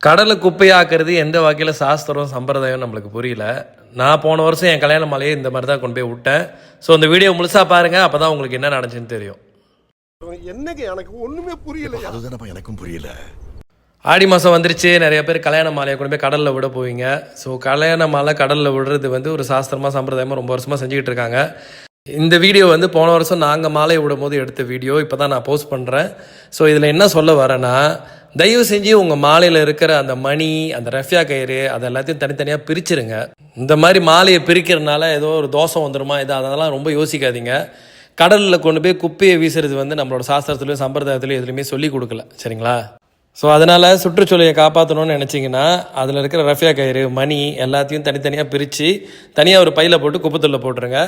கடலை குப்பையாக்குறது எந்த வகையில் சாஸ்திரம் சம்பிரதாயம் நம்மளுக்கு புரியல. நான் போன வருஷம் என் கல்யாண மாலையை இந்த மாதிரி தான் கொண்டு போய் விட்டேன். ஸோ அந்த வீடியோ முழுசாக பாருங்கள், அப்போ தான் உங்களுக்கு என்ன நடந்துச்சுன்னு தெரியும். என்னங்க எனக்கு ஒன்றுமே புரியல. அதுதானப்பா எனக்கும் புரியல. ஆடி மாதம் வந்துருச்சு. நிறைய பேர் கல்யாண மாலையை கொண்டு போய் கடலில் விட போவீங்க. ஸோ கல்யாண மாலை கடலில் விடுறது ஒரு சாஸ்திரமாக சம்பிரதாயமாக ரொம்ப வருஷமாக செஞ்சுக்கிட்டு இருக்காங்க. இந்த வீடியோ போன வருஷம் நாங்கள் மாலையை விடும் போது எடுத்த வீடியோ இப்போ தான் நான் போஸ்ட் பண்ணுறேன். ஸோ இதில் என்ன சொல்ல வரேன்னா, தயவு செஞ்சு உங்கள் மாலையில் இருக்கிற அந்த மணி, அந்த ரஃபியா கயிறு, அதை எல்லாத்தையும் தனித்தனியாக பிரிச்சுருங்க. இந்த மாதிரி மாலையை பிரிக்கிறதுனால ஏதோ ஒரு தோஷம் வந்துடுமா அதெல்லாம் ரொம்ப யோசிக்காதீங்க. கடலில் கொண்டு போய் குப்பையை வீசுறது நம்மளோட சாஸ்திரத்துலையும் சம்பிரதாயத்துலையும் எதுலையுமே சொல்லி கொடுக்கல, சரிங்களா? ஸோ அதனால் சுற்றுச்சூழலை காப்பாற்றணும்னு நினச்சிங்கன்னா அதில் இருக்கிற ரஃபியா கயிறு, மணி எல்லாத்தையும் தனித்தனியாக பிரித்து தனியாக ஒரு பையில் போட்டு குப்பைத்தொல்ல போட்டுருங்க.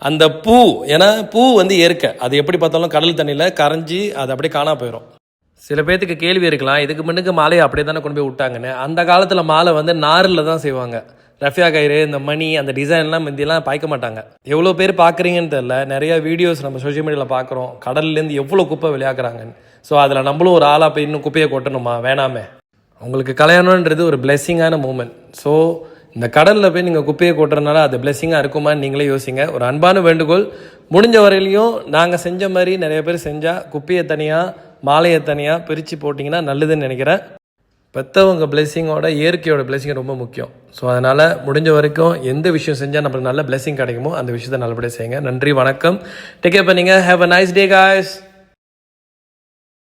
அந்த பூ, ஏன்னா பூ இயற்கை, அது எப்படி பார்த்தாலும் கடல் தண்ணியில் கரைஞ்சி அது அப்படியே காணா போயிடும். சில பேர்த்துக்கு கேள்வி இருக்கலாம், இதுக்கு முன்னுக்கு மாலையை அப்படியே தானே கொண்டு போய் விட்டாங்கன்னு. அந்த காலத்தில் மாலை நாரில் தான் செய்வாங்க. ரஃபியா கயிறு, இந்த மணி, அந்த டிசைன்லாம் முந்தியெல்லாம் பாய்க்க மாட்டாங்க. எவ்வளோ பேர் பார்க்குறீங்கன்னு தெரில. நிறைய வீடியோஸ் நம்ம சோஷியல் மீடியாவில் பார்க்குறோம், கடல்லேருந்து எவ்வளோ குப்பை விளையாக்குறாங்கன்னு. ஸோ அதில் நம்மளும் ஒரு ஆளாக போய் இன்னும் குப்பையை கொட்டணுமா? வேணாமே. உங்களுக்கு கல்யாணன்றது ஒரு பிளெஸ்ஸிங்கான மூமெண்ட். ஸோ இந்த கடலில் போய் நீங்கள் குப்பையை கொட்டுறதுனால அது பிளெஸ்ஸிங்காக இருக்குமான்னு நீங்களே யோசிங்க. ஒரு அன்பான வேண்டுகோள், முடிஞ்ச வரையிலையும் நாங்கள் செஞ்ச மாதிரி நிறைய பேர் செஞ்சால் குப்பையை தனியாக மாலையை தனியாக பிரித்து போட்டிங்கன்னா நல்லதுன்னு நினைக்கிறேன். பெற்றவங்க பிளெஸ்ஸிங்கோட இயற்கையோட பிளெஸ்ஸிங் ரொம்ப முக்கியம். ஸோ அதனால் முடிஞ்ச வரைக்கும் எந்த விஷயம் செஞ்சால் நம்மளுக்கு நல்ல பிளெஸ்ஸிங் கிடைக்குமோ அந்த விஷயத்தை நல்லபடியாக செய்யுங்க. நன்றி, வணக்கம். டேக் கேர் பண்ணுங்க. Have a nice day guys.